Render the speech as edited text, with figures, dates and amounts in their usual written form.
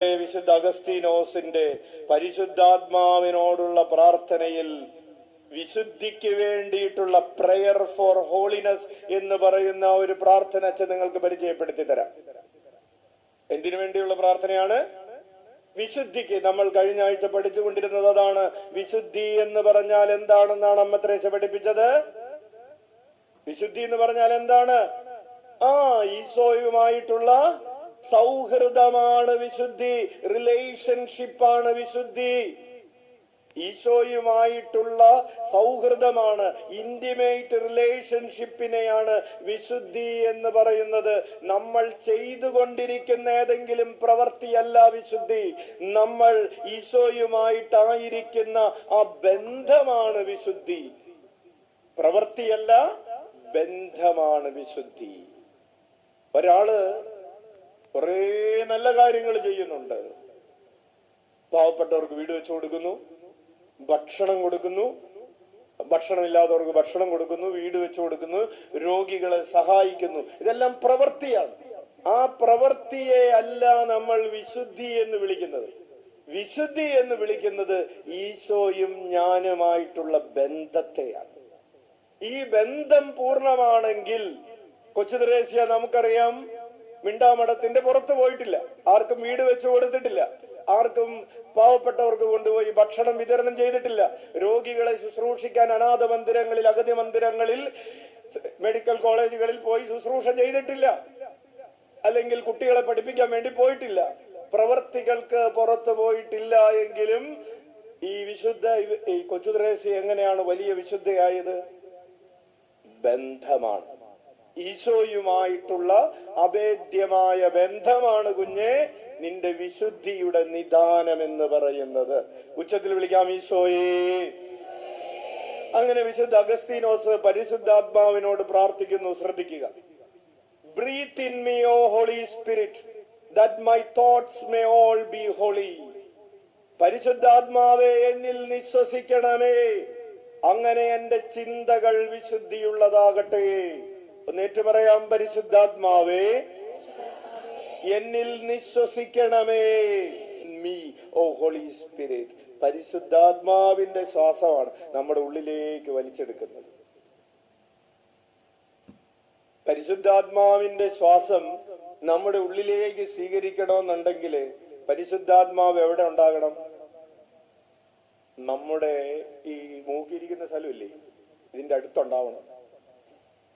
വിശുദ്ധ അഗസ്തീനോസിന്റെ പരിശുദ്ധാത്മാവിനോടുള്ള പ്രാർത്ഥനയിൽ വിശുദ്ധിക്ക് വേണ്ടിയിട്ടുള്ള പ്രയർ ഫോർ ഹോളിനെസ് എന്ന് പറയുന്ന ഒരു പ്രാർത്ഥന അച്ഛൻ നിങ്ങൾക്ക് പരിചയപ്പെടുത്തി തരാം. എന്തിനു വേണ്ടിയുള്ള പ്രാർത്ഥനയാണ്? വിശുദ്ധിക്ക്. നമ്മൾ കഴിഞ്ഞ ആഴ്ച പഠിച്ചുകൊണ്ടിരുന്നത് അതാണ്. വിശുദ്ധി എന്ന് പറഞ്ഞാൽ എന്താണെന്നാണ് അമ്മ ത്രേസ്യ പഠിപ്പിച്ചത്. വിശുദ്ധി എന്ന് പറഞ്ഞാൽ എന്താണ്? ഈശോയുമായിട്ടുള്ള സൗഹൃദമാണ് വിശുദ്ധി, റിലേഷൻഷിപ്പാണ് വിശുദ്ധി. ഈശോയുമായിട്ടുള്ള സൗഹൃദമാണ്, ഇന്റിമേറ്റ് റിലേഷൻഷിപ്പിനെയാണ് വിശുദ്ധി എന്ന് പറയുന്നത്. നമ്മൾ ചെയ്തുകൊണ്ടിരിക്കുന്ന ഏതെങ്കിലും പ്രവൃത്തിയല്ല വിശുദ്ധി. നമ്മൾ ഈശോയുമായിട്ടായിരിക്കുന്ന ആ ബന്ധമാണ് വിശുദ്ധി. പ്രവൃത്തിയല്ല, ബന്ധമാണ് വിശുദ്ധി. ഒരാള് കുറെ നല്ല കാര്യങ്ങൾ ചെയ്യുന്നുണ്ട്. പാവപ്പെട്ടവർക്ക് വീട് വെച്ചു കൊടുക്കുന്നു, ഭക്ഷണം കൊടുക്കുന്നു, ഭക്ഷണമില്ലാത്തവർക്ക് ഭക്ഷണം കൊടുക്കുന്നു, വീട് വെച്ചു കൊടുക്കുന്നു, രോഗികളെ സഹായിക്കുന്നു. ഇതെല്ലാം പ്രവൃത്തിയാണ്. ആ പ്രവൃത്തിയെ അല്ല നമ്മൾ വിശുദ്ധി എന്ന് വിളിക്കുന്നത്. വിശുദ്ധി എന്ന് വിളിക്കുന്നത് ഈശോയും ഞാനുമായിട്ടുള്ള ബന്ധത്തെയാണ്. ഈ ബന്ധം പൂർണ്ണമാണെങ്കിൽ, കൊച്ചു ത്രേസ്യ നമുക്കറിയാം, മിണ്ടാമഠത്തിന്റെ പുറത്തു പോയിട്ടില്ല, ആർക്കും വീട് വെച്ചു കൊടുത്തിട്ടില്ല, ആർക്കും പാവപ്പെട്ടവർക്ക് കൊണ്ടുപോയി ഭക്ഷണം വിതരണം ചെയ്തിട്ടില്ല, രോഗികളെ ശുശ്രൂഷിക്കാൻ അനാഥ മന്ദിരങ്ങളിൽ, അഗതി മന്ദിരങ്ങളിൽ, മെഡിക്കൽ കോളേജുകളിൽ പോയി ശുശ്രൂഷ ചെയ്തിട്ടില്ല, അല്ലെങ്കിൽ കുട്ടികളെ പഠിപ്പിക്കാൻ വേണ്ടി പോയിട്ടില്ല. പ്രവർത്തികൾക്ക് പുറത്തു പോയിട്ടില്ല എങ്കിലും ഈ കൊച്ചു ത്രേസ്യ എങ്ങനെയാണ് വലിയ വിശുദ്ധയായത്? ബന്ധമാണ്. ഈശോയുമായിട്ടുള്ള അഭേദ്യമായ ബന്ധമാണ് കുഞ്ഞെ നിന്റെ വിശുദ്ധിയുടെ നിദാനം എന്ന് പറയുന്നത്. ഉച്ചത്തിൽ വിളിക്കാം ഈശോയേ. അങ്ങനെ വിശുദ്ധ അഗസ്തീനോസ് പരിശുദ്ധാത്മാവിനോട് പ്രാർത്ഥിക്കുന്നു. ശ്രദ്ധിക്കുക. Breathe in me O Holy Spirit that my thoughts may all be holy. പരിശുദ്ധാത്മാവേ, എന്നിൽ നിശ്വസിക്കണമേ, അങ്ങനെ എന്റെ ചിന്തകൾ വിശുദ്ധിയുള്ളതാകട്ടെ. ഒന്നേറ്റു പറയാം. പരിശുദ്ധാത്മാവേ, എന്നിൽ നിശ്വസിക്കണമേ. Me O Holy spirit. പരിശുദ്ധാത്മാവിന്റെ ശ്വാസമാണ് നമ്മുടെ ഉള്ളിലേക്ക് വലിച്ചെടുക്കുന്നത്. പരിശുദ്ധാത്മാവിന്റെ ശ്വാസം നമ്മുടെ ഉള്ളിലേക്ക് സ്വീകരിക്കണമെന്നുണ്ടെങ്കിൽ പരിശുദ്ധാത്മാവ് എവിടെ ഉണ്ടാകണം? നമ്മുടെ ഈ മൂക്കിരിക്കുന്ന സ്ഥലമില്ലേ, ഇതിന്റെ അടുത്തുണ്ടാവണം.